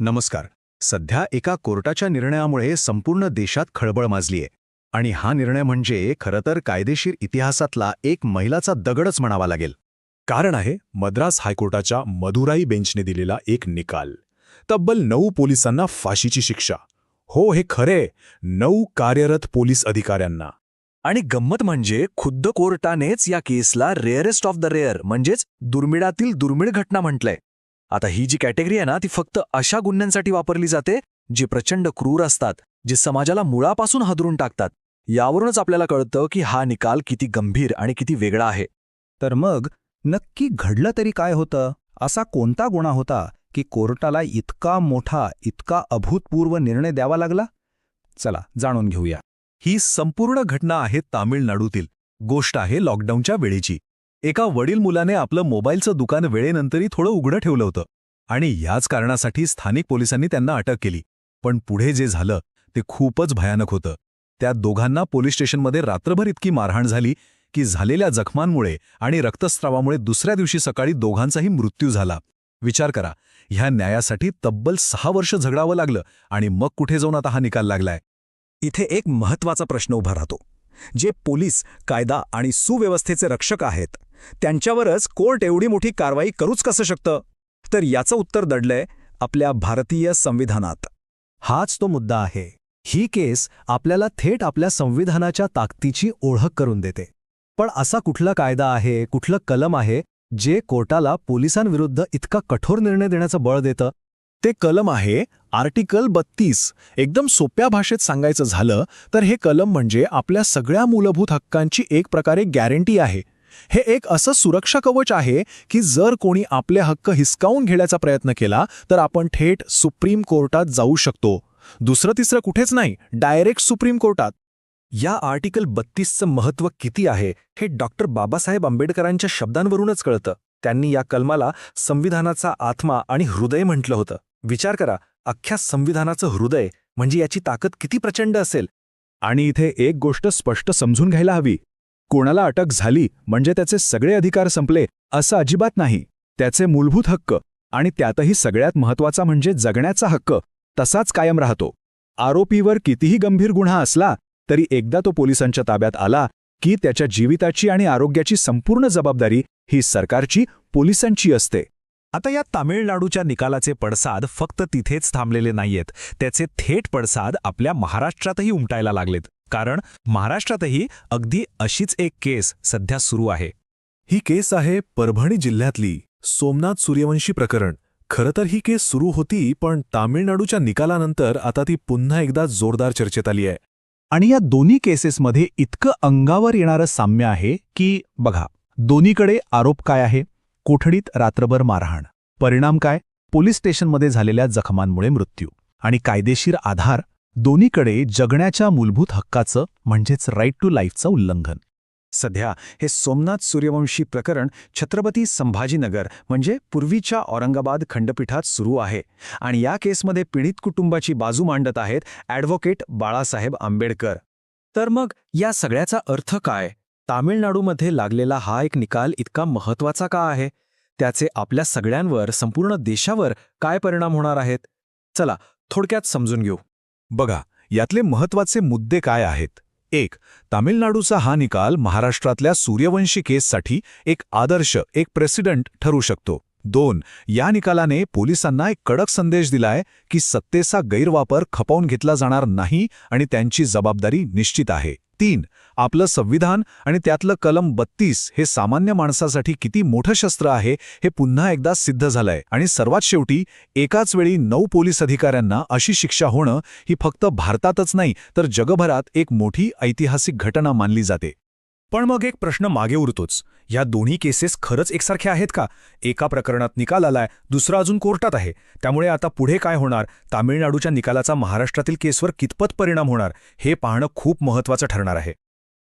नमस्कार. सध्या एका कोर्टाच्या निर्णयामुळे संपूर्ण देशात खळबळ माजलीये आणि हा निर्णय म्हणजे खरं तर कायदेशीर इतिहासातला एक मैलाचा दगडच म्हणावा लागेल. कारण आहे मद्रास हायकोर्टाच्या मदुराई बेंचने दिलेला एक निकाल. तब्बल 9 पोलिसांना फाशीची शिक्षा. हो, हे खरे, 9 कार्यरत पोलीस अधिकाऱ्यांना. आणि गंमत म्हणजे खुद्द कोर्टानेच या Kesla rarest of the rare म्हणजेच दुर्मिळातील दुर्मिळ घटना म्हटलंय. आता ही जी कॅटेगरी आहे ना, ती फक्त अशा गुन्ह्यांसाठी वापरली जाते जे प्रचंड क्रूर असतात, जे समाजाला मुळापासून हादरून टाकतात. यावरूनच आपल्याला कळतं की हा निकाल किती गंभीर आणि किती वेगळा आहे. तर मग नक्की घडलं तरी काय होतं? असा कोणता गुन्हा होता की कोर्टाला इतका मोठा, इतका अभूतपूर्व निर्णय द्यावा लागला? चला जाणून घेऊया. ही संपूर्ण घटना आहे तामिळनाडूतील. गोष्ट आहे लॉकडाऊनच्या वेळेची. एका वडील मुलाने आपलं मोबाईलचं दुकान वेळेनंतरही थोडं उघडं ठेवलं होतं आणि याच कारणासाठी स्थानिक पोलिसांनी त्यांना अटक केली. पण पुढे जे झालं ते खूपच भयानक होतं. त्या दोघांना पोलीस स्टेशनमध्ये रात्रभर इतकी मारहाण झाली की झालेल्या जखमांमुळे आणि रक्तस्रावामुळे दुसऱ्या दिवशी सकाळी दोघांचाही मृत्यू झाला. विचार करा, ह्या न्यायासाठी तब्बल 6 वर्ष झगडावं लागलं आणि मग कुठे जाऊन आता हा निकाल लागलाय. इथे एक महत्त्वाचा प्रश्न उभा राहतो. जे पोलीस, कायदा आणि सुव्यवस्थेचे रक्षक आहेत, त्यांच्यावरच कोर्ट एवढी मोठी कारवाई करूच कसं शकतं? तर याचं उत्तर दडलंय आपल्या भारतीय संविधानात. हाच तो मुद्दा आहे. ही केस आपल्याला थेट आपल्या संविधानाच्या ताकदीची ओळख करून देते. पण असा कुठला कायदा आहे, कुठलं कलम आहे जे कोर्टाला पोलिसांविरुद्ध इतका कठोर निर्णय देण्याचं बळ देतं? ते कलम आहे आर्टिकल 32. एकदम सोप्या भाषेत सांगायचं झालं तर हे कलम म्हणजे आपल्या सगळ्या मूलभूत हक्कांची एक प्रकारे गॅरंटी आहे. हे एक असं सुरक्षा कवच आहे की जर कोणी आपले हक्क हिसकावून घेण्याचा प्रयत्न केला तर आपण थेट सुप्रीम कोर्टात जाऊ शकतो. दुसरं तिसरं कुठेच नाही, डायरेक्ट सुप्रीम कोर्टात. या आर्टिकल 32चं महत्त्व किती आहे हे डॉक्टर बाबासाहेब आंबेडकरांच्या शब्दांवरूनच कळतं. त्यांनी या कलमाला संविधानाचा आत्मा आणि हृदय म्हटलं होतं. विचार करा, अख्ख्या संविधानाचं हृदय म्हणजे याची ताकद किती प्रचंड असेल. आणि इथे एक गोष्ट स्पष्ट समजून घ्यायला हवी. कोणाला अटक झाली म्हणजे त्याचे सगळे अधिकार संपले असं अजिबात नाही. त्याचे मूलभूत हक्क, आणि त्यातही सगळ्यात महत्त्वाचा म्हणजे जगण्याचा हक्क, तसाच कायम राहतो. आरोपीवर कितीही गंभीर गुन्हा असला तरी एकदा तो पोलिसांच्या ताब्यात आला की त्याच्या जीविताची आणि आरोग्याची संपूर्ण जबाबदारी ही सरकारची, पोलिसांची असते. आता या तामिळनाडूच्या निकालाचे पडसाद फक्त तिथेच थांबलेले नाहीयेत. त्याचे थेट पडसाद आपल्या महाराष्ट्रातही उमटायला लागलेत. कारण महाराष्ट्रातही अगदी अशीच एक केस सध्या सुरू आहे. ही केस आहे परभणी जिल्ह्यातली सोमनाथ सूर्यवंशी प्रकरण. खरं तर ही केस सुरू होती, पण तामिळनाडूच्या निकालानंतर आता ती पुन्हा एकदा जोरदार चर्चेत आली आहे. आणि या दोन्ही केसेसमध्ये इतकं अंगावर येणारं साम्य आहे की बघा, दोन्हीकडे आरोप काय आहे? कोठडीत रात्रभर मारहाण. परिणाम काय? पोलीस स्टेशनमध्ये झालेल्या जखमांमुळे मृत्यू. आणि कायदेशीर आधार? दोन्हीकडे जगण्याच्या मूलभूत हक्काचं म्हणजेच राईट टू लाईफचं उल्लंघन. सध्या हे सोमनाथ सूर्यवंशी प्रकरण छत्रपती संभाजीनगर म्हणजे पूर्वीच्या औरंगाबाद खंडपीठात सुरू आहे. आणि या केसमध्ये पीडित कुटुंबाची बाजू मांडत आहेत ॲडव्होकेट बाळासाहेब आंबेडकर. तर मग या सगळ्याचा अर्थ काय? तामिळनाडूमध्ये लागलेला हा एक निकाल इतका महत्त्वाचा का आहे? त्याचे आपल्या सगळ्यांवर, संपूर्ण देशावर काय परिणाम होणार आहेत? चला थोडक्यात समजून घेऊ. बघा, यातले महत्त्वाचे मुद्दे काय आहेत. 1. तामिळनाडूचा हा निकाल महाराष्ट्रातल्या सूर्यवंशी केससाठी एक आदर्श, एक प्रेसिडेंट ठरू शकतो. 2. या निकालाने पोलिसांना एक कडक संदेश दिलाय की सत्तेचा गैरवापर खपवून घेतला जाणार नाही आणि त्यांची जबाबदारी निश्चित आहे. 3. आपलं संविधान आणि त्यातलं कलम 32 हे सामान्य माणसासाठी किती मोठं शस्त्र आहे हे पुन्हा एकदा सिद्ध झालंय. आणि सर्वात शेवटी, एकाच वेळी 9 पोलीस अधिकाऱ्यांना अशी शिक्षा होणं ही फक्त भारतातच नाही तर जगभरात एक मोठी ऐतिहासिक घटना मानली जाते. पण मग एक प्रश्न मागे उरतोच. या दोन्ही केसेस खरंच एकसारख्या आहेत का? एका प्रकरणात निकाल आलाय, दुसरा अजून कोर्टात आहे. त्यामुळे आता पुढे काय होणार? तामिळनाडूच्या निकालाचा महाराष्ट्रातील केसवर कितपत परिणाम होणार? हे पाहणं खूप महत्त्वाचं ठरणार आहे.